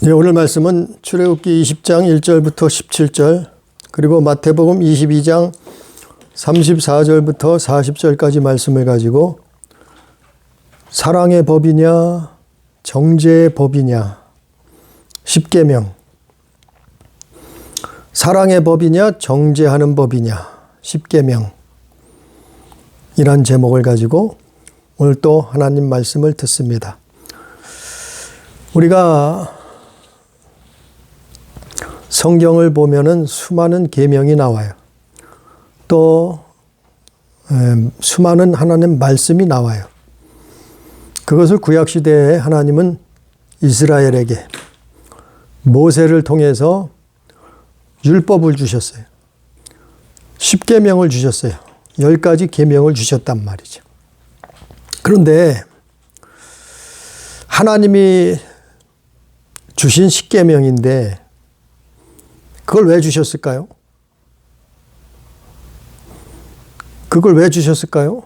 네, 오늘 말씀은 출애굽기 20장 1절부터 17절 그리고 마태복음 22장 34절부터 40절까지 말씀을 가지고 사랑의 법이냐 정죄의 법이냐 십계명, 사랑의 법이냐 정죄하는 법이냐 십계명 이란 제목을 가지고 오늘 또 하나님 말씀을 듣습니다. 우리가 성경을 보면은 수많은 계명이 나와요. 또 수많은 하나님 말씀이 나와요. 그것을 구약시대에 하나님은 이스라엘에게 모세를 통해서 율법을 주셨어요. 십계명을 주셨어요. 10가지 계명을 주셨단 말이죠. 그런데 하나님이 주신 십계명인데 그걸 왜 주셨을까요? 그걸 왜 주셨을까요?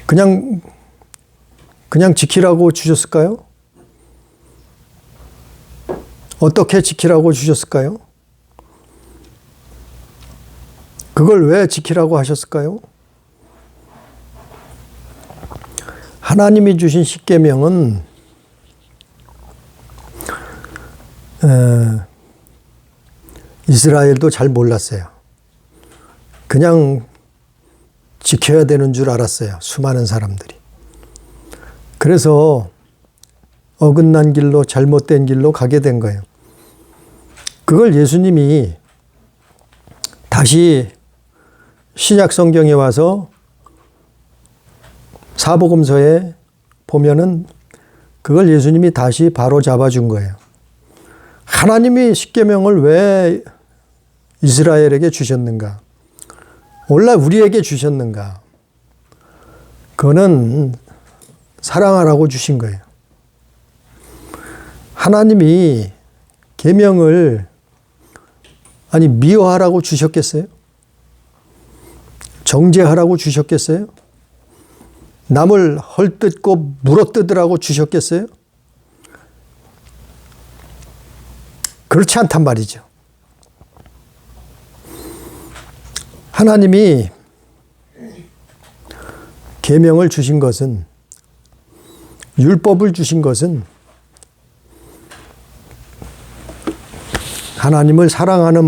그냥 지키라고 주셨을까요? 어떻게 지키라고 주셨을까요? 그걸 왜 지키라고 하셨을까요? 하나님이 주신 십계명은 이스라엘도 잘 몰랐어요. 그냥 지켜야 되는 줄 알았어요. 수많은 사람들이. 그래서 어긋난 길로 잘못된 길로 가게 된 거예요. 그걸 예수님이 다시 신약 성경에 와서 사복음서에 보면은 그걸 예수님이 다시 바로 잡아준 거예요. 하나님이 십계명을 왜 이스라엘에게 주셨는가? 원래 우리에게 주셨는가? 그거는 사랑하라고 주신 거예요. 하나님이 계명을 미워하라고 주셨겠어요? 정죄하라고 주셨겠어요? 남을 헐뜯고 물어뜯으라고 주셨겠어요? 그렇지 않단 말이죠. 하나님이 계명을 주신 것은, 율법을 주신 것은 하나님을 사랑하라고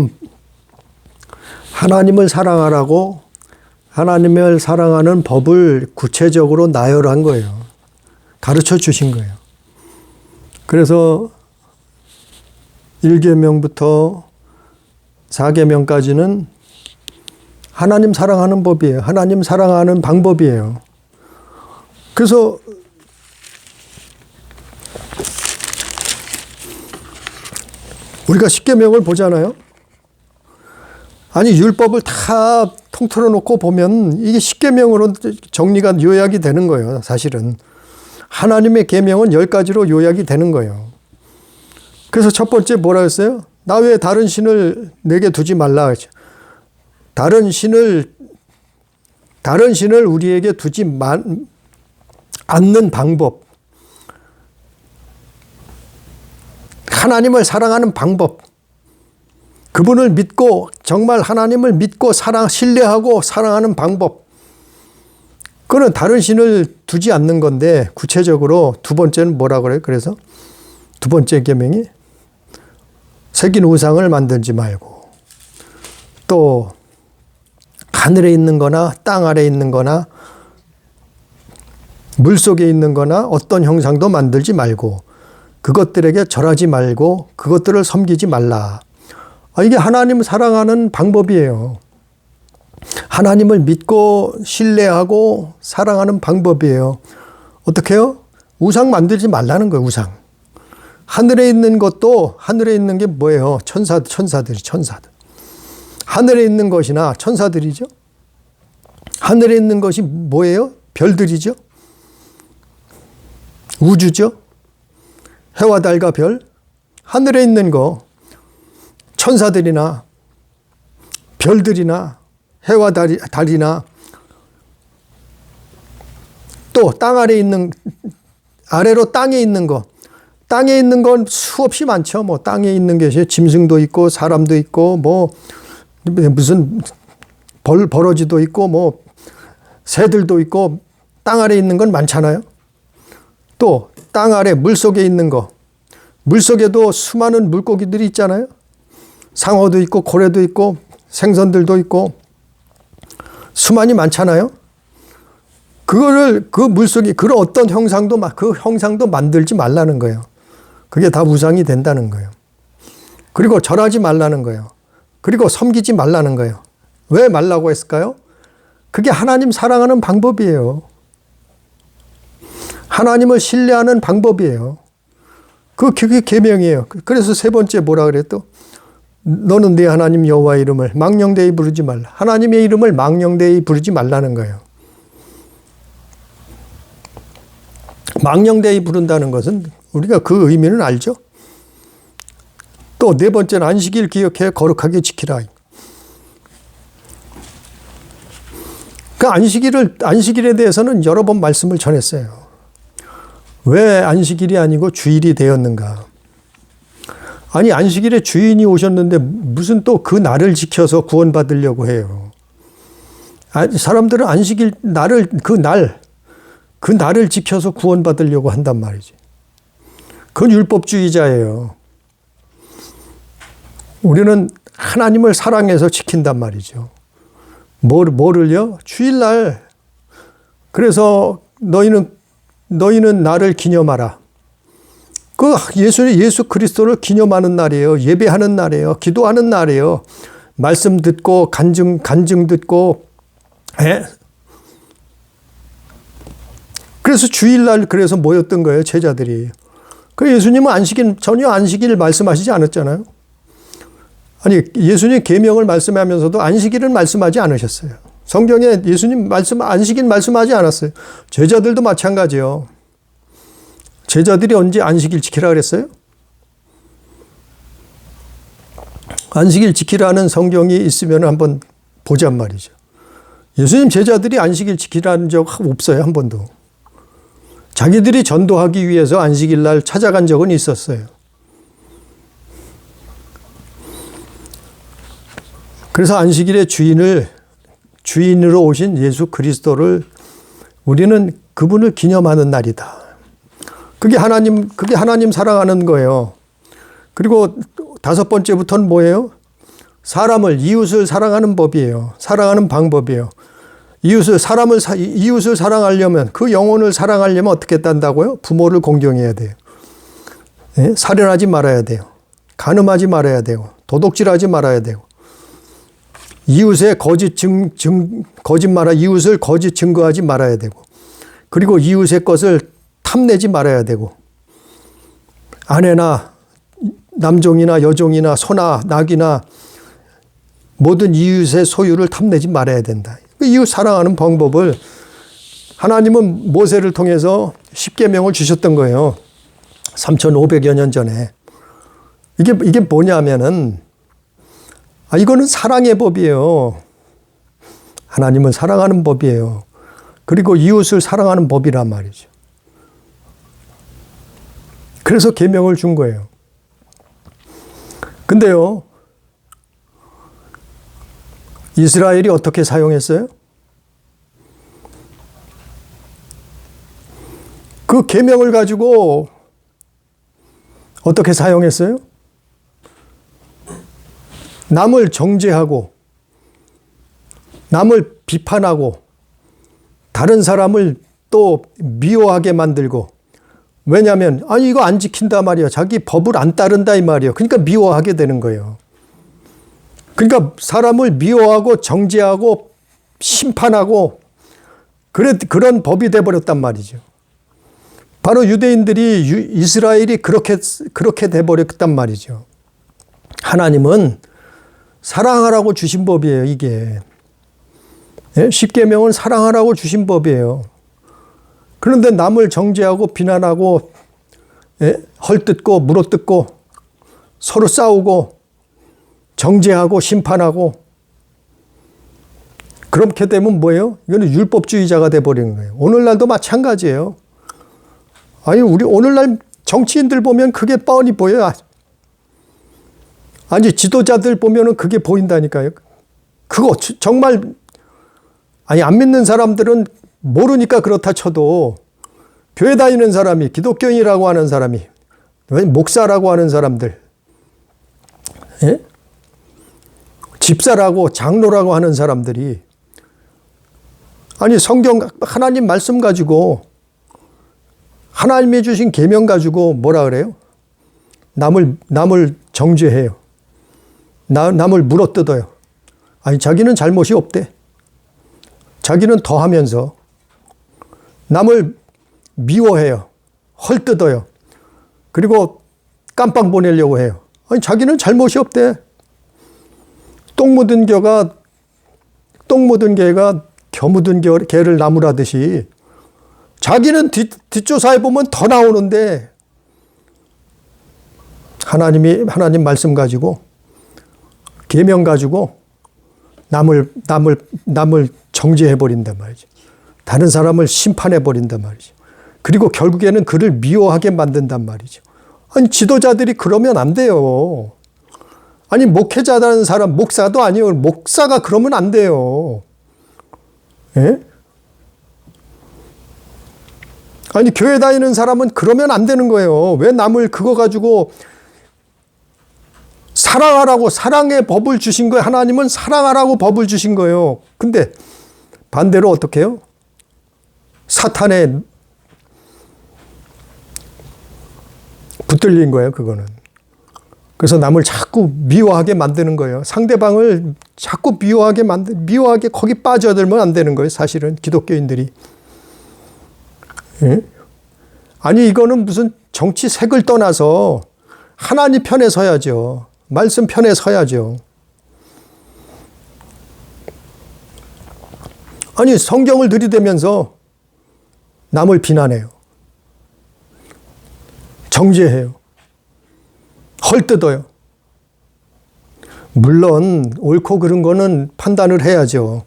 하나님을 사랑하는 법을 구체적으로 나열한 거예요. 가르쳐 주신 거예요. 그래서 1계명부터 4계명까지는 하나님 사랑하는 법이에요. 하나님 사랑하는 방법이에요. 그래서 우리가 십계명을 보잖아요. 율법을 다 통틀어 놓고 보면 이게 십계명으로 정리가 요약이 되는 거예요. 사실은 하나님의 계명은 10가지로 요약이 되는 거예요. 그래서 첫 번째 뭐라 했어요? 나 외에 다른 신을 내게 두지 말라. 다른 신을 우리에게 두지 않는 방법. 하나님을 사랑하는 방법. 그분을 믿고 정말 하나님을 믿고 신뢰하고 사랑하는 방법. 그거는 다른 신을 두지 않는 건데 구체적으로 두 번째는 뭐라 그래요? 그래서 두 번째 계명이 새긴 우상을 만들지 말고 또 하늘에 있는 거나 땅 아래에 있는 거나 물속에 있는 거나 어떤 형상도 만들지 말고 그것들에게 절하지 말고 그것들을 섬기지 말라. 이게 하나님을 사랑하는 방법이에요. 하나님을 믿고 신뢰하고 사랑하는 방법이에요. 어떻게 해요? 우상 만들지 말라는 거예요. 우상. 하늘에 있는 것도 하늘에 있는 게 뭐예요? 천사들. 하늘에 있는 것이나 천사들이죠. 하늘에 있는 것이 뭐예요? 별들이죠. 우주죠. 해와 달과 별. 하늘에 있는 거 천사들이나 별들이나 해와 달이나 또 땅 아래에 있는 아래로 땅에 있는 거 땅에 있는 건 수없이 많죠. 뭐 땅에 있는 것이 짐승도 있고 사람도 있고 뭐 무슨 버러지도 있고 뭐 새들도 있고 땅 아래 있는 건 많잖아요. 또 땅 아래 물속에 있는 거, 물속에도 수많은 물고기들이 있잖아요. 상어도 있고 고래도 있고 생선들도 있고 수많이 많잖아요. 그거를 그 물속에 그런 어떤 형상도 그 형상도 만들지 말라는 거예요. 그게 다 우상이 된다는 거예요. 그리고 절하지 말라는 거예요. 그리고 섬기지 말라는 거예요. 왜 말라고 했을까요? 그게 하나님 사랑하는 방법이에요. 하나님을 신뢰하는 방법이에요. 그게 계명이에요. 그래서 세 번째 뭐라 그랬또? 너는 네 하나님 여호와의 이름을 망령되이 부르지 말라. 하나님의 이름을 망령되이 부르지 말라는 거예요. 망령되이 부른다는 것은 우리가 그 의미는 알죠. 또 네 번째는 안식일 기억해 거룩하게 지키라. 그 안식일에 대해서는 여러 번 말씀을 전했어요. 왜 안식일이 아니고 주일이 되었는가? 아니 안식일에 주인이 오셨는데 무슨 또 그 날을 지켜서 구원받으려고 해요. 사람들은 안식일 날을 그 날을 지켜서 구원받으려고 한단 말이지. 그건 율법주의자예요. 우리는 하나님을 사랑해서 지킨단 말이죠. 뭐를요? 주일날. 그래서 너희는 나를 기념하라. 그 예수 그리스도를 기념하는 날이에요. 예배하는 날이에요. 기도하는 날이에요. 말씀 듣고 간증 듣고. 그래서 주일날 그래서 모였던 거예요. 제자들이. 그 예수님은 전혀 안식일 말씀하시지 않았잖아요. 아니 예수님 계명을 말씀하면서도 안식일은 말씀하지 않으셨어요. 성경에 예수님 안식일 말씀하지 않았어요. 제자들도 마찬가지예요. 제자들이 언제 안식일 지키라 그랬어요? 안식일 지키라는 성경이 있으면 한번 보잔 말이죠. 예수님 제자들이 안식일 지키라는 적 없어요. 한 번도. 자기들이 전도하기 위해서 안식일 날 찾아간 적은 있었어요. 그래서 안식일의 주인으로 오신 예수 그리스도를 우리는 그분을 기념하는 날이다. 그게 하나님 사랑하는 거예요. 그리고 다섯 번째부터는 뭐예요? 이웃을 사랑하는 법이에요. 사랑하는 방법이에요. 이웃을 사랑하려면, 그 영혼을 사랑하려면 어떻게 한다고요? 부모를 공경해야 돼요. 예? 살인하지 말아야 돼요. 간음하지 말아야 되고, 도둑질하지 말아야 되고, 이웃을 거짓 증거하지 말아야 되고, 그리고 이웃의 것을 탐내지 말아야 되고, 아내나 남종이나 여종이나 소나 낙이나 모든 이웃의 소유를 탐내지 말아야 된다. 이웃 사랑하는 방법을 하나님은 모세를 통해서 십계명을 주셨던 거예요. 3,500여 년 전에. 이게 뭐냐면은, 이거는 사랑의 법이에요. 하나님을 사랑하는 법이에요. 그리고 이웃을 사랑하는 법이란 말이죠. 그래서 계명을 준 거예요. 근데요, 이스라엘이 어떻게 사용했어요? 그 계명을 가지고 어떻게 사용했어요? 남을 정죄하고, 남을 비판하고, 다른 사람을 또 미워하게 만들고, 왜냐하면 이거 안 지킨다 말이야. 자기 법을 안 따른다 이 말이에요. 그러니까 미워하게 되는 거예요. 그러니까 사람을 미워하고 정죄하고 심판하고 그런 법이 돼버렸단 말이죠. 바로 유대인들이 이스라엘이 그렇게 돼버렸단 말이죠. 하나님은 사랑하라고 주신 법이에요. 이게. 십계명은 사랑하라고 주신 법이에요. 그런데 남을 정죄하고 비난하고 헐뜯고 물어뜯고 서로 싸우고 정죄하고 심판하고 그렇게 되면 뭐예요? 이거는 율법주의자가 돼버리는 거예요. 오늘날도 마찬가지예요. 우리 오늘날 정치인들 보면 그게 뻔히 보여요. 아니, 지도자들 보면은 그게 보인다니까요. 그거 정말, 아니, 안 믿는 사람들은 모르니까 그렇다 쳐도 교회 다니는 사람이, 기독교인이라고 하는 사람이, 목사라고 하는 사람들, 예? 집사라고, 장로라고 하는 사람들이, 아니, 성경, 하나님 말씀 가지고, 하나님이 주신 계명 가지고 뭐라 그래요? 남을 정죄해요. 남을 물어뜯어요. 아니, 자기는 잘못이 없대. 자기는 더하면서 남을 미워해요. 헐뜯어요. 그리고 깜빵 보내려고 해요. 아니, 자기는 잘못이 없대. 똥 묻은 개가 겨 묻은 개를 나무라듯이 자기는 뒷조사해 보면 더 나오는데 하나님 말씀 가지고 계명 가지고 남을 정죄해 버린단 말이죠. 다른 사람을 심판해 버린단 말이죠. 그리고 결국에는 그를 미워하게 만든단 말이죠. 아니, 지도자들이 그러면 안 돼요. 아니, 목회자라는 사람, 목사도 아니에요. 목사가 그러면 안 돼요. 예? 아니, 교회 다니는 사람은 그러면 안 되는 거예요. 왜 남을 그거 가지고 사랑하라고, 사랑의 법을 주신 거예요. 하나님은 사랑하라고 법을 주신 거예요. 근데 반대로 어떻게 해요? 사탄에 붙들린 거예요, 그거는. 그래서 남을 자꾸 미워하게 만드는 거예요. 상대방을 자꾸 미워하게 거기 빠져들면 안 되는 거예요, 사실은, 기독교인들이. 예? 아니, 이거는 무슨 정치색을 떠나서 하나님 편에 서야죠. 말씀 편에 서야죠. 아니, 성경을 들이대면서 남을 비난해요. 정죄해요. 헐뜯어요. 물론 옳고 그른 거는 판단을 해야죠.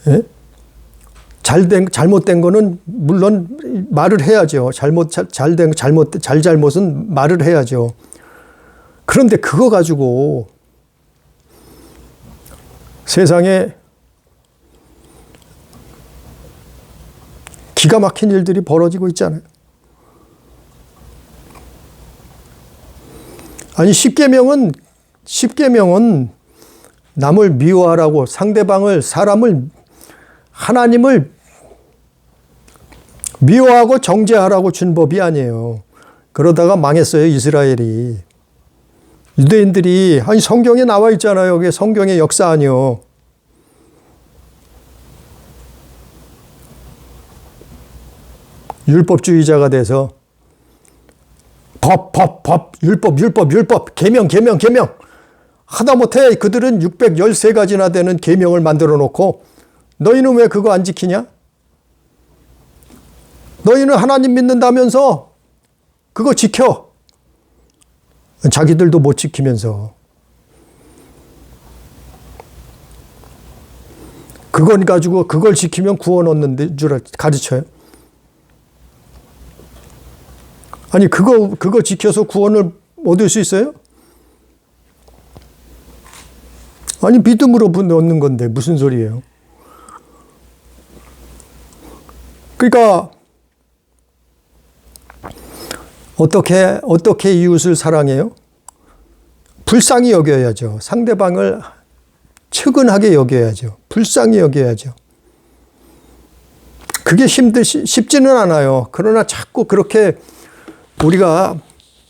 예? 잘못된 거는 물론 말을 해야죠. 잘못은 말을 해야죠. 그런데 그거 가지고 세상에 기가 막힌 일들이 벌어지고 있잖아요. 아니, 십계명은 남을 미워하라고, 하나님을 미워하고 정죄하라고 준 법이 아니에요. 그러다가 망했어요, 이스라엘이. 유대인들이, 아니, 성경에 나와 있잖아요. 그게 성경의 역사 아니요. 율법주의자가 돼서 율법, 계명. 하다못해 그들은 613가지나 되는 계명을 만들어 놓고 너희는 왜 그거 안 지키냐? 너희는 하나님 믿는다면서 그거 지켜. 자기들도 못 지키면서. 그건 가지고 그걸 지키면 구원 얻는 줄 가르쳐요. 아니, 그거 지켜서 구원을 얻을 수 있어요? 아니, 믿음으로 얻는 건데 무슨 소리예요? 그러니까 어떻게 이웃을 사랑해요? 불쌍히 여겨야죠. 상대방을 측은하게 여겨야죠. 불쌍히 여겨야죠. 그게 쉽지는 않아요. 그러나 자꾸 그렇게 우리가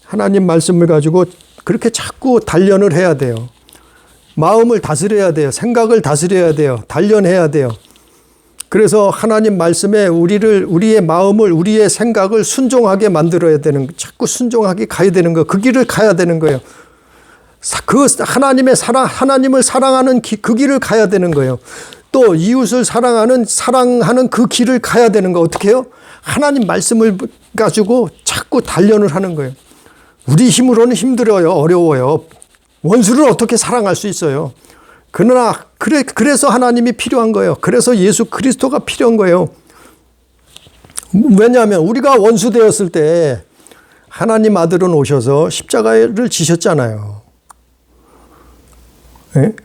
하나님 말씀을 가지고 그렇게 자꾸 단련을 해야 돼요. 마음을 다스려야 돼요. 생각을 다스려야 돼요. 단련해야 돼요. 그래서 하나님 말씀에 우리의 마음을, 우리의 생각을 순종하게 만들어야 되는, 자꾸 순종하게 가야 되는 거예요. 그 길을 가야 되는 거예요. 하나님을 사랑하는 그 길을 가야 되는 거예요. 또 이웃을 사랑하는 그 길을 가야 되는 거. 어떻게 해요? 하나님 말씀을 가지고 자꾸 단련을 하는 거예요. 우리 힘으로는 힘들어요. 어려워요. 원수를 어떻게 사랑할 수 있어요? 그러나 그래서 하나님이 필요한 거예요. 그래서 예수 그리스도가 필요한 거예요. 왜냐하면 우리가 원수 되었을 때 하나님 아들은 오셔서 십자가를 지셨잖아요. 예?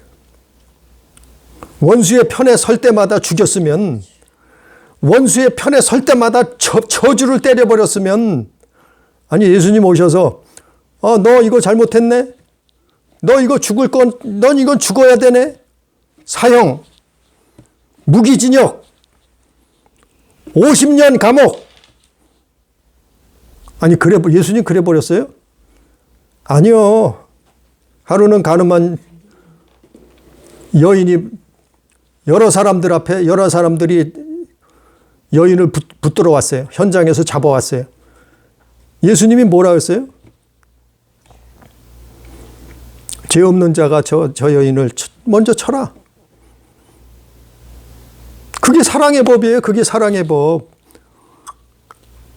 원수의 편에 설 때마다 죽였으면, 원수의 편에 설 때마다 저주를 때려버렸으면, 아니 예수님 오셔서 너 이거 잘못했네? 너 이거 죽을 넌 이건 죽어야 되네? 사형, 무기징역, 50년 감옥. 아니 예수님 그래 버렸어요? 아니요. 하루는 가늠한 여인이 여러 사람들 앞에 여러 사람들이 여인을 붙들어 왔어요. 현장에서 잡아왔어요. 예수님이 뭐라 했어요? 죄 없는 자가 저 여인을 먼저 쳐라. 그게 사랑의 법이에요. 그게 사랑의 법.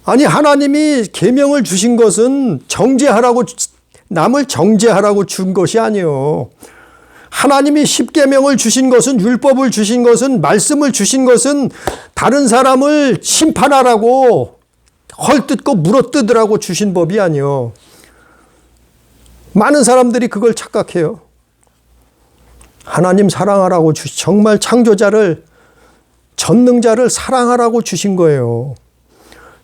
아니 하나님이 계명을 주신 것은 정죄하라고, 남을 정죄하라고 준 것이 아니에요. 하나님이 십계명을 주신 것은, 율법을 주신 것은, 말씀을 주신 것은 다른 사람을 심판하라고, 헐뜯고 물어뜯으라고 주신 법이 아니에요. 많은 사람들이 그걸 착각해요. 하나님 사랑하라고 정말 창조자를, 전능자를 사랑하라고 주신 거예요.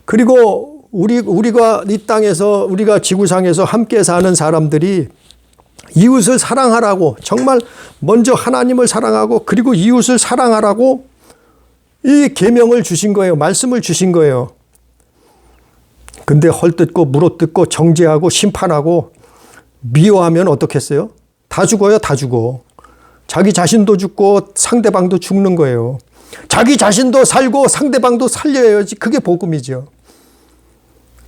그리고 우리가 이 땅에서, 우리가 지구상에서 함께 사는 사람들이 이웃을 사랑하라고, 정말 먼저 하나님을 사랑하고 그리고 이웃을 사랑하라고 이 계명을 주신 거예요. 말씀을 주신 거예요. 근데 헐뜯고 물어뜯고 정죄하고 심판하고 미워하면 어떻겠어요? 다 죽어요. 다 죽어. 자기 자신도 죽고 상대방도 죽는 거예요. 자기 자신도 살고 상대방도 살려야지. 그게 복음이죠.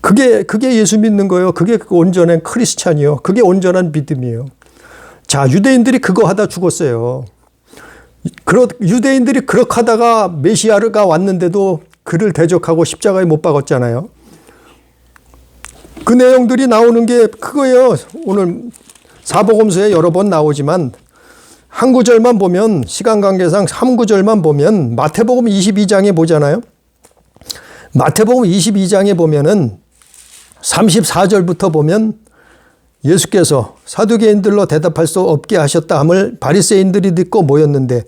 그게 예수 믿는 거예요. 그게 온전한 크리스찬이요. 그게 온전한 믿음이에요. 자, 유대인들이 그거 하다 죽었어요. 유대인들이 그렇게 하다가 메시아가 왔는데도 그를 대적하고 십자가에 못 박았잖아요. 그 내용들이 나오는 게 그거예요. 오늘 사복음서에 여러 번 나오지만 한 구절만 보면, 시간 관계상 한 구절만 보면 마태복음 22장에 보잖아요. 마태복음 22장에 보면은 34절부터 보면 예수께서 사두개인들로 대답할 수 없게 하셨다 함을 바리새인들이 듣고 모였는데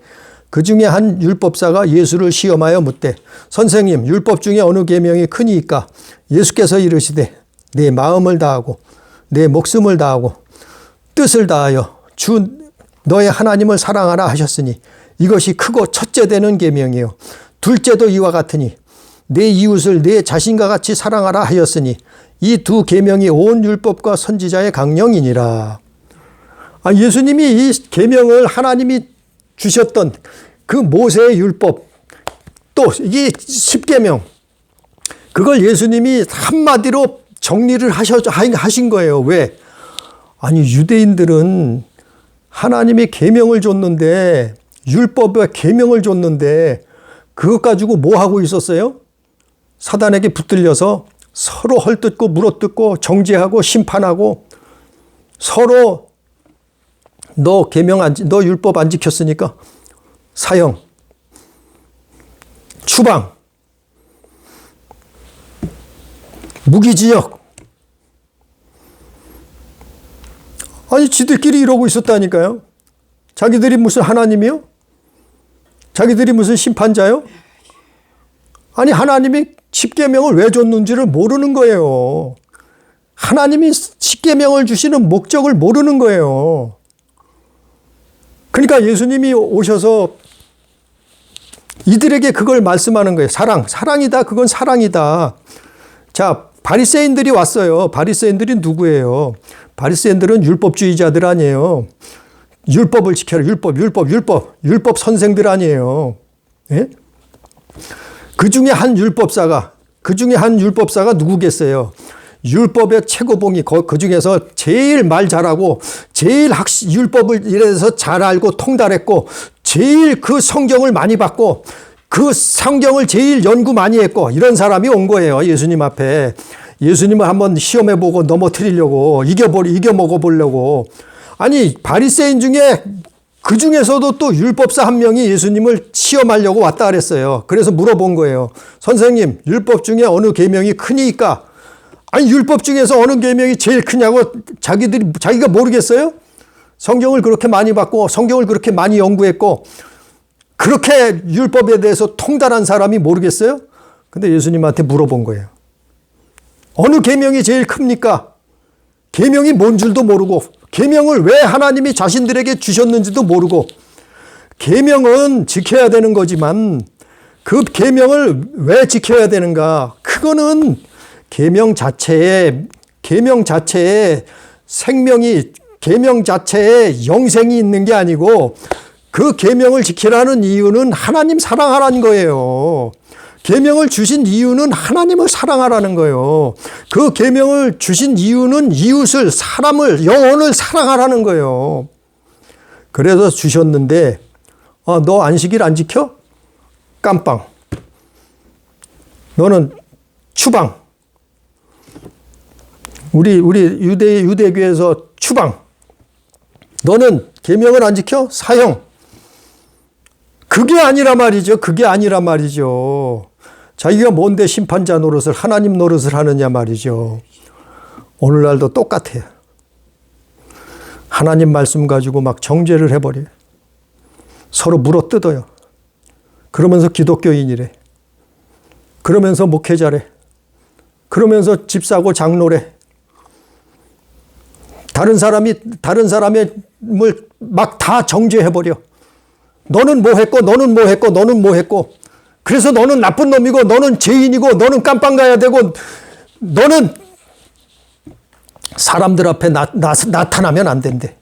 그 중에 한 율법사가 예수를 시험하여 묻되 선생님, 율법 중에 어느 계명이 크니이까? 예수께서 이르시되 내 마음을 다하고 내 목숨을 다하고 뜻을 다하여 주 너의 하나님을 사랑하라 하셨으니 이것이 크고 첫째 되는 계명이요 둘째도 이와 같으니 내 이웃을 내 자신과 같이 사랑하라 하였으니 이 두 계명이 온 율법과 선지자의 강령이니라. 예수님이 이 계명을 하나님이 주셨던 그 모세의 율법, 또 이 십계명, 그걸 예수님이 한마디로 정리를 하신 거예요. 왜? 아니 유대인들은 하나님이 계명을 줬는데, 율법에 계명을 줬는데 그것 가지고 뭐 하고 있었어요? 사단에게 붙들려서 서로 헐뜯고 물어뜯고 정죄하고 심판하고 서로 너 율법 안 지켰으니까 사형, 추방, 무기징역. 아니 지들끼리 이러고 있었다니까요. 자기들이 무슨 하나님이요? 자기들이 무슨 심판자요? 아니 하나님이 십계명을 왜 줬는지를 모르는 거예요. 하나님이 십계명을 주시는 목적을 모르는 거예요. 그러니까 예수님이 오셔서 이들에게 그걸 말씀하는 거예요. 사랑이다. 그건 사랑이다. 자, 바리새인들이 왔어요. 바리새인들이 누구예요? 바리새인들은 율법주의자들 아니에요. 율법을 지켜라. 율법 선생들 아니에요. 예? 그 중에 한 율법사가 누구겠어요? 율법의 최고봉이 그 중에서 제일 말 잘하고 제일 율법을 이래서 잘 알고 통달했고 제일 그 성경을 많이 봤고 그 성경을 제일 연구 많이 했고 이런 사람이 온 거예요. 예수님 앞에. 예수님을 한번 시험해보고 넘어뜨리려고 이겨먹어보려고. 아니 바리새인 중에 그 중에서도 또 율법사 한 명이 예수님을 시험하려고 왔다 그랬어요. 그래서 물어본 거예요. 선생님, 율법 중에 어느 계명이 크니까? 아니 율법 중에서 어느 계명이 제일 크냐고 자기가 모르겠어요? 성경을 그렇게 많이 봤고 성경을 그렇게 많이 연구했고 그렇게 율법에 대해서 통달한 사람이 모르겠어요? 근데 예수님한테 물어본 거예요. 어느 계명이 제일 큽니까? 계명이 뭔 줄도 모르고 계명을 왜 하나님이 자신들에게 주셨는지도 모르고 계명은 지켜야 되는 거지만 그 계명을 왜 지켜야 되는가? 그거는 계명 자체에 생명이 계명 자체에 영생이 있는 게 아니고 그 계명을 지키라는 이유는 하나님 사랑하라는 거예요. 계명을 주신 이유는 하나님을 사랑하라는 거예요. 그 계명을 주신 이유는 이웃을, 사람을, 영혼을 사랑하라는 거예요. 그래서 주셨는데 너 안식일 안 지켜? 깜빵. 너는 추방. 우리 유대교에서 추방. 너는 계명을 안 지켜? 사형. 그게 아니라 말이죠. 자기가 뭔데 심판자 노릇을 하나님 노릇을 하느냐 말이죠. 오늘날도 똑같아요. 하나님 말씀 가지고 막 정죄를 해버려요. 서로 물어뜯어요. 그러면서 기독교인이래. 그러면서 목회자래. 그러면서 집사고 장로래. 다른 사람의 막 다 정죄해버려. 너는 뭐 했고, 너는 뭐 했고, 너는 뭐 했고. 그래서 너는 나쁜 놈이고, 너는 죄인이고, 너는 깜빵 가야 되고, 너는 사람들 앞에 나타나면 안 된대.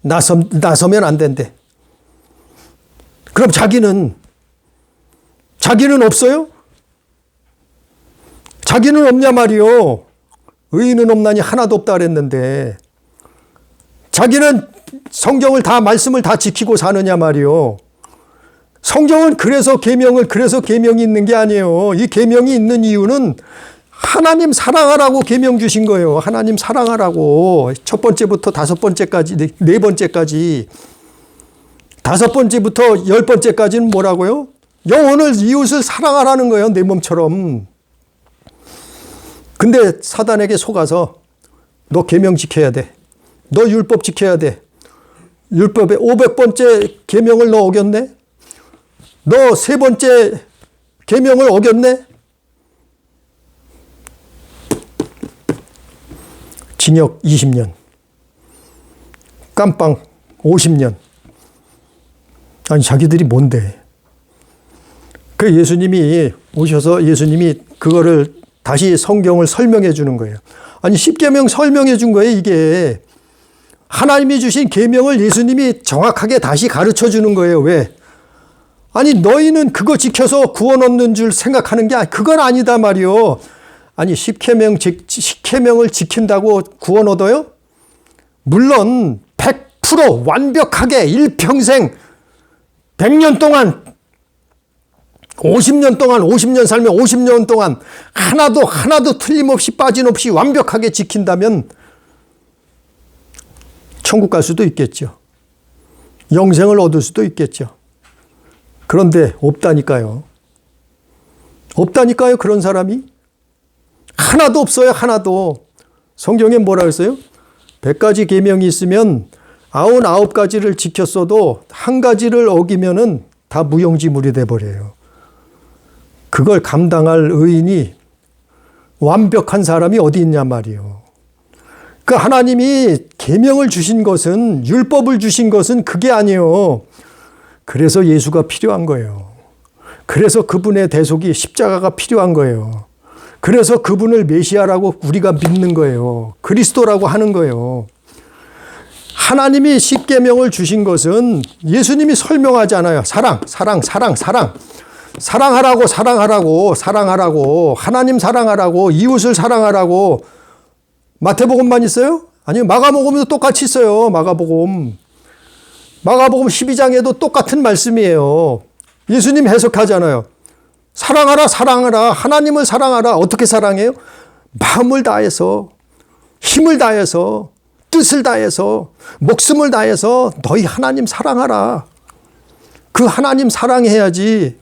나서면 안 된대. 그럼 자기는 없어요? 자기는 없냐 말이요. 의인은 없나니 하나도 없다 그랬는데 자기는 성경을 다 말씀을 다 지키고 사느냐 말이요. 성경은 그래서 계명이 있는 게 아니에요. 이 계명이 있는 이유는 하나님 사랑하라고 계명 주신 거예요. 하나님 사랑하라고. 첫 번째부터 다섯 번째까지, 네 번째까지. 다섯 번째부터 10번째까지는 뭐라고요? 영혼을 이웃을 사랑하라는 거예요. 내 몸처럼. 근데 사단에게 속아서 너 계명 지켜야 돼. 너 율법 지켜야 돼. 율법에 500번째 계명을 너 어겼네? 너 세 번째 계명을 어겼네? 징역 20년. 깜빵 50년. 아니 자기들이 뭔데? 그 예수님이 오셔서 예수님이 그거를 다시 성경을 설명해 주는 거예요. 아니 10계명 설명해 준 거예요, 이게. 하나님이 주신 계명을 예수님이 정확하게 다시 가르쳐 주는 거예요. 왜? 아니 너희는 그거 지켜서 구원 얻는 줄 생각하는 게 그건 아니다 말이요. 아니 10계명을 지킨다고 구원 얻어요? 물론 100% 완벽하게 일평생 100년 동안 50년 살면 50년 동안 하나도 틀림없이 빠짐없이 완벽하게 지킨다면 천국 갈 수도 있겠죠. 영생을 얻을 수도 있겠죠. 그런데 없다니까요. 없다니까요, 그런 사람이. 하나도 없어요, 하나도. 성경에 뭐라 했어요? 100가지 계명이 있으면 99가지를 지켰어도 한 가지를 어기면은 다 무용지물이 돼버려요. 그걸 감당할 의인이 완벽한 사람이 어디 있냐 말이요. 그 하나님이 계명을 주신 것은, 율법을 주신 것은 그게 아니에요. 그래서 예수가 필요한 거예요. 그래서 그분의 대속이 십자가가 필요한 거예요. 그래서 그분을 메시아라고 우리가 믿는 거예요. 그리스도라고 하는 거예요. 하나님이 십계명을 주신 것은 예수님이 설명하잖아요. 사랑하라고, 하나님 사랑하라고, 이웃을 사랑하라고. 마태복음만 있어요? 아니요, 마가복음도 똑같이 있어요. 마가복음 12장에도 똑같은 말씀이에요. 예수님 해석하잖아요. 사랑하라, 하나님을 사랑하라. 어떻게 사랑해요? 마음을 다해서, 힘을 다해서, 뜻을 다해서, 목숨을 다해서 너희 하나님 사랑하라. 그 하나님 사랑해야지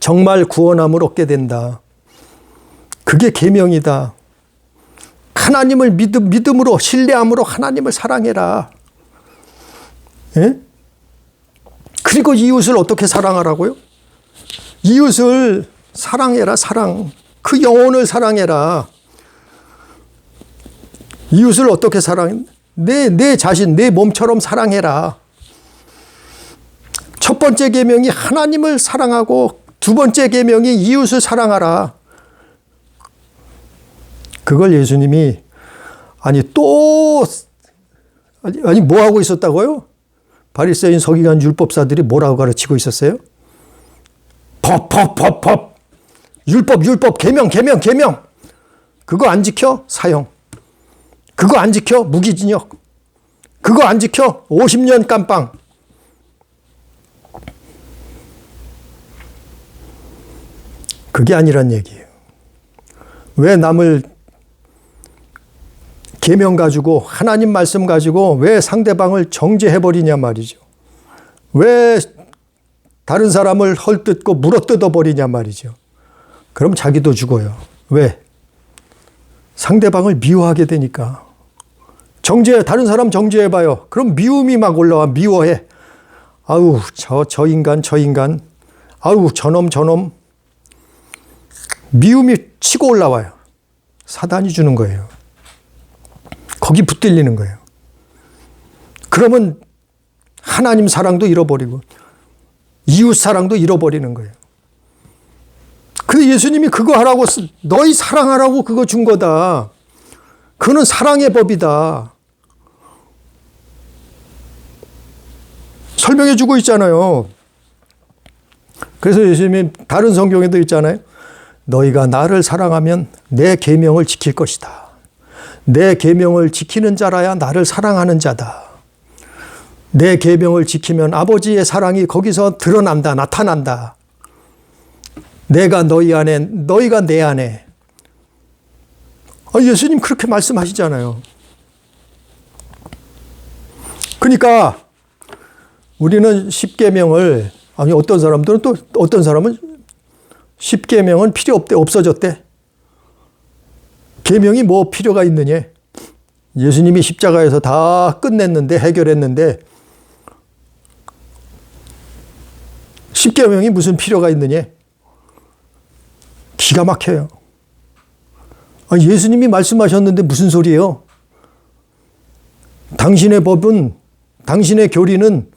정말 구원함을 얻게 된다. 그게 계명이다. 하나님을 믿음으로 신뢰함으로 하나님을 사랑해라. 예? 그리고 이웃을 어떻게 사랑하라고요? 이웃을 사랑해라. 사랑. 그 영혼을 사랑해라. 이웃을 어떻게 사랑해? 내 자신, 내 몸처럼 사랑해라. 첫 번째 계명이 하나님을 사랑하고 두 번째 계명이 이웃을 사랑하라. 그걸 예수님이 뭐 하고 있었다고요? 바리새인 서기관 율법사들이 뭐라고 가르치고 있었어요? 법. 율법, 계명. 그거 안 지켜? 사형. 그거 안 지켜? 무기징역. 그거 안 지켜? 50년 깜빵. 그게 아니란 얘기예요. 왜 남을 계명 가지고 하나님 말씀 가지고 왜 상대방을 정죄해버리냐 말이죠. 왜 다른 사람을 헐뜯고 물어뜯어버리냐 말이죠. 그럼 자기도 죽어요. 왜? 상대방을 미워하게 되니까. 다른 사람 정죄해봐요. 그럼 미움이 막 올라와. 미워해. 아우 저 인간. 아우 저놈. 미움이 치고 올라와요. 사단이 주는 거예요. 거기 붙들리는 거예요. 그러면 하나님 사랑도 잃어버리고 이웃 사랑도 잃어버리는 거예요. 근데 예수님이 그거 하라고, 너희 사랑하라고 그거 준 거다. 그거는 사랑의 법이다. 설명해 주고 있잖아요. 그래서 예수님이 다른 성경에도 있잖아요. 너희가 나를 사랑하면 내 계명을 지킬 것이다. 내 계명을 지키는 자라야 나를 사랑하는 자다. 내 계명을 지키면 아버지의 사랑이 거기서 드러난다. 나타난다. 내가 너희 안에, 너희가 내 안에. 예수님 그렇게 말씀하시잖아요. 그러니까 우리는 10계명을, 어떤 사람들은 또 어떤 사람은 10계명은 필요 없대, 없어졌대. 계명이 뭐 필요가 있느냐? 예수님이 십자가에서 다 끝냈는데, 해결했는데 10계명이 무슨 필요가 있느냐? 기가 막혀요. 예수님이 말씀하셨는데 무슨 소리예요? 당신의 법은, 당신의 교리는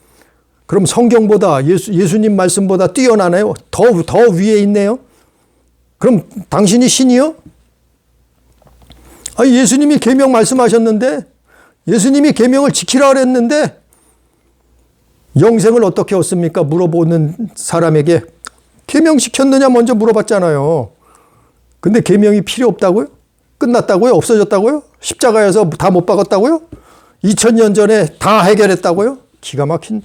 그럼 성경보다, 예수님 말씀보다 뛰어나나요? 더 위에 있네요? 그럼 당신이 신이요? 예수님이 계명 말씀하셨는데, 예수님이 계명을 지키라 그랬는데 영생을 어떻게 얻습니까? 물어보는 사람에게 계명 지켰느냐 먼저 물어봤잖아요. 근데 계명이 필요 없다고요? 끝났다고요? 없어졌다고요? 십자가에서 다 못 박았다고요? 2000년 전에 다 해결했다고요? 기가 막힌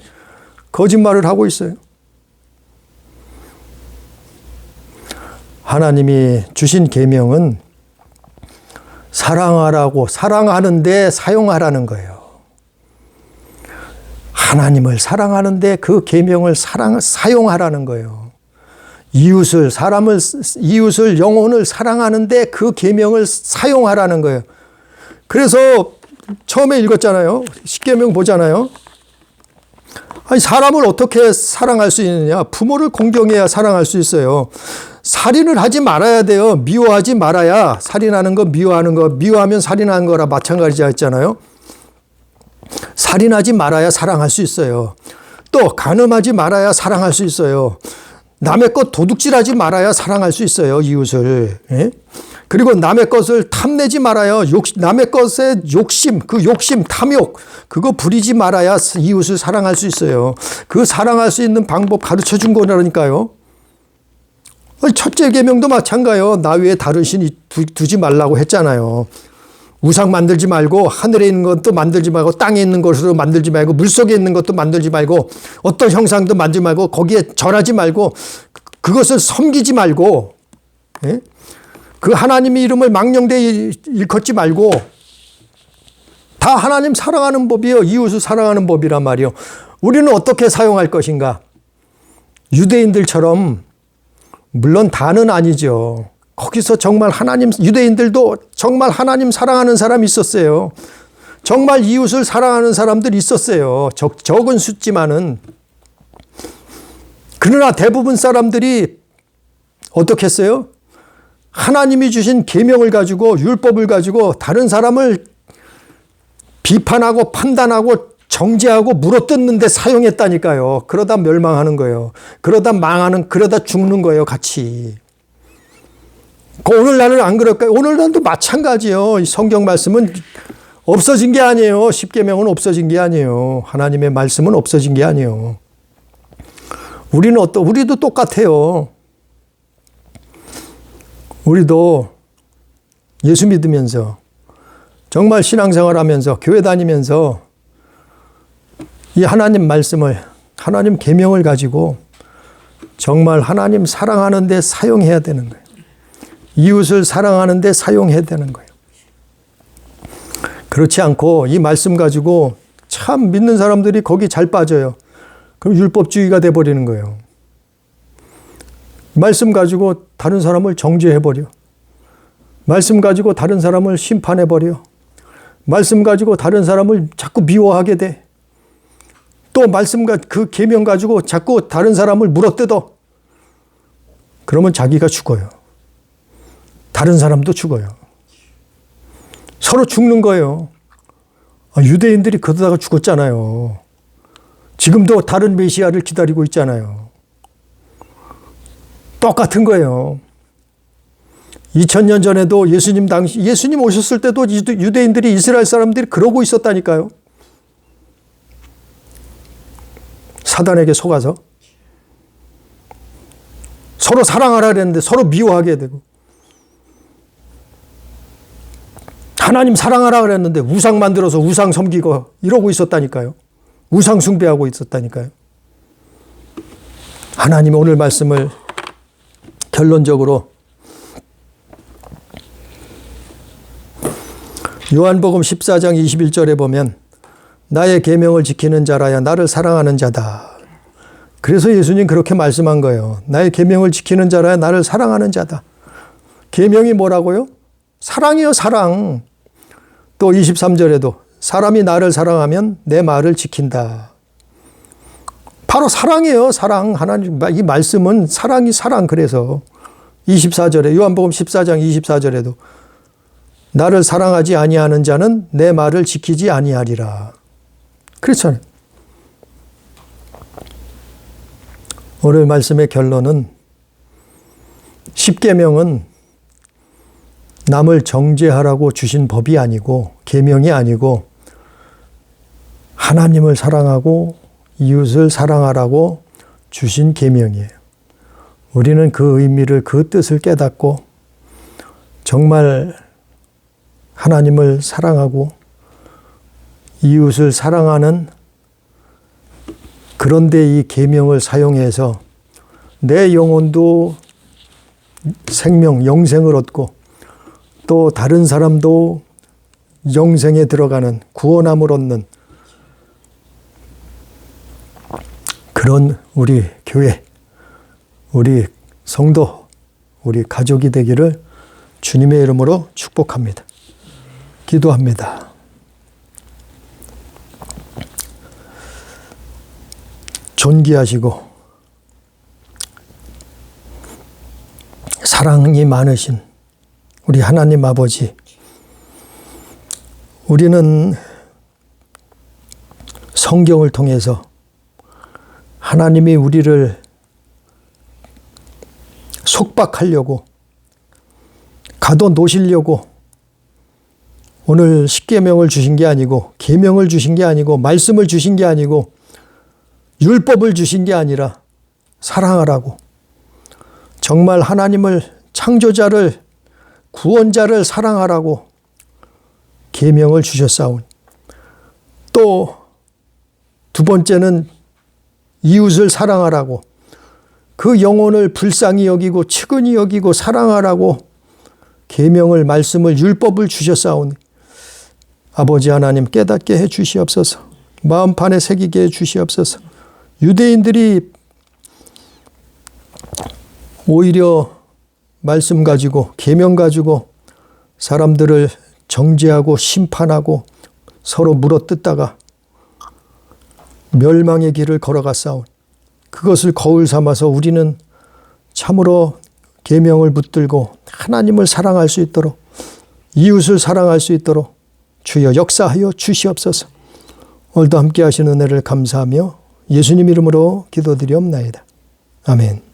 거짓말을 하고 있어요. 하나님이 주신 계명은 사랑하라고, 사랑하는데 사용하라는 거예요. 하나님을 사랑하는데 그 계명을 사용하라는 거예요. 이웃을 영혼을 사랑하는데 그 계명을 사용하라는 거예요. 그래서 처음에 읽었잖아요. 십계명 보잖아요. 사람을 어떻게 사랑할 수 있느냐? 부모를 공경해야 사랑할 수 있어요. 살인을 하지 말아야 돼요. 미워하지 말아야. 살인하는 거, 미워하는 거, 미워하면 살인하는 거라 마찬가지야 했잖아요. 살인하지 말아야 사랑할 수 있어요. 또 간음하지 말아야 사랑할 수 있어요. 남의 것 도둑질하지 말아야 사랑할 수 있어요. 이웃을. 예? 그리고 남의 것을 탐내지 말아요. 남의 것에 욕심, 탐욕, 그거 부리지 말아야 이웃을 사랑할 수 있어요. 그 사랑할 수 있는 방법 가르쳐 준 거라니까요. 첫째 계명도 마찬가지예요. 나 외에 다른 신 두지 말라고 했잖아요. 우상 만들지 말고, 하늘에 있는 것도 만들지 말고, 땅에 있는 것으로 만들지 말고, 물속에 있는 것도 만들지 말고, 어떤 형상도 만들지 말고, 거기에 절하지 말고, 그것을 섬기지 말고, 예? 그 하나님의 이름을 망령되이 일컫지 말고, 다 하나님 사랑하는 법이에요. 이웃을 사랑하는 법이란 말이에요. 우리는 어떻게 사용할 것인가? 유대인들처럼, 물론 다는 아니죠. 거기서 정말 하나님, 유대인들도 정말 하나님 사랑하는 사람이 있었어요. 정말 이웃을 사랑하는 사람들이 있었어요. 적은 숫지만은. 그러나 대부분 사람들이 어떻게 했어요? 하나님이 주신 계명을 가지고, 율법을 가지고 다른 사람을 비판하고 판단하고 정죄하고 물어뜯는 데 사용했다니까요. 그러다 멸망하는 거예요. 그러다 망하는, 그러다 죽는 거예요, 같이. 오늘날은 안 그럴까요? 오늘날도 마찬가지예요. 성경 말씀은 없어진 게 아니에요. 십계명은 없어진 게 아니에요. 하나님의 말씀은 없어진 게 아니에요. 우리도 똑같아요. 우리도 예수 믿으면서, 정말 신앙생활 하면서, 교회 다니면서 이 하나님 말씀을, 하나님 계명을 가지고 정말 하나님 사랑하는 데 사용해야 되는 거예요. 이웃을 사랑하는 데 사용해야 되는 거예요. 그렇지 않고 이 말씀 가지고 참 믿는 사람들이 거기 잘 빠져요. 그럼 율법주의가 돼버리는 거예요. 말씀 가지고 다른 사람을 정죄해버려. 말씀 가지고 다른 사람을 심판해버려. 말씀 가지고 다른 사람을 자꾸 미워하게 돼. 또 말씀과 그 계명 가지고 자꾸 다른 사람을 물어뜯어. 그러면 자기가 죽어요. 다른 사람도 죽어요. 서로 죽는 거예요. 유대인들이 그러다가 죽었잖아요. 지금도 다른 메시아를 기다리고 있잖아요. 똑같은 거예요. 2000년 전에도 예수님 오셨을 때도 유대인들이, 이스라엘 사람들이 그러고 있었다니까요. 사단에게 속아서. 서로 사랑하라 그랬는데 서로 미워하게 되고. 하나님 사랑하라 그랬는데 우상 만들어서 우상 섬기고 이러고 있었다니까요. 우상 숭배하고 있었다니까요. 하나님이 오늘 말씀을 결론적으로 요한복음 14장 21절에 보면 나의 계명을 지키는 자라야 나를 사랑하는 자다. 그래서 예수님 그렇게 말씀한 거예요. 나의 계명을 지키는 자라야 나를 사랑하는 자다. 계명이 뭐라고요? 사랑이요, 사랑. 또 23절에도 사람이 나를 사랑하면 내 말을 지킨다. 바로 사랑이에요, 사랑. 하나님, 이 말씀은 사랑이 사랑. 그래서 24절에, 요한복음 14장 24절에도 나를 사랑하지 아니하는 자는 내 말을 지키지 아니하리라. 그렇잖아요. 오늘 말씀의 결론은 십계명은 남을 정죄하라고 주신 법이 아니고, 계명이 아니고, 하나님을 사랑하고 이웃을 사랑하라고 주신 계명이에요. 우리는 그 의미를, 그 뜻을 깨닫고 정말 하나님을 사랑하고 이웃을 사랑하는, 그런데 이 계명을 사용해서 내 영혼도 생명, 영생을 얻고 또 다른 사람도 영생에 들어가는, 구원함을 얻는 그런 우리 교회, 우리 성도, 우리 가족이 되기를 주님의 이름으로 축복합니다. 기도합니다. 존귀하시고 사랑이 많으신 우리 하나님 아버지, 우리는 성경을 통해서 하나님이 우리를 속박하려고, 가둬놓으시려고 오늘 십계명을 주신 게 아니고, 계명을 주신 게 아니고, 말씀을 주신 게 아니고, 율법을 주신 게 아니라 사랑하라고, 정말 하나님을, 창조자를, 구원자를 사랑하라고 계명을 주셨사오니, 또 두 번째는 이웃을 사랑하라고, 그 영혼을 불쌍히 여기고 측은히 여기고 사랑하라고 계명을, 말씀을, 율법을 주셨사오니 아버지 하나님 깨닫게 해 주시옵소서. 마음판에 새기게 해 주시옵소서. 유대인들이 오히려 말씀 가지고 계명 가지고 사람들을 정죄하고 심판하고 서로 물어뜯다가 멸망의 길을 걸어갔사온 그것을 거울 삼아서 우리는 참으로 계명을 붙들고 하나님을 사랑할 수 있도록 이웃을 사랑할 수 있도록 주여 역사하여 주시옵소서. 오늘도 함께 하신 은혜를 감사하며 예수님 이름으로 기도드리옵나이다. 아멘.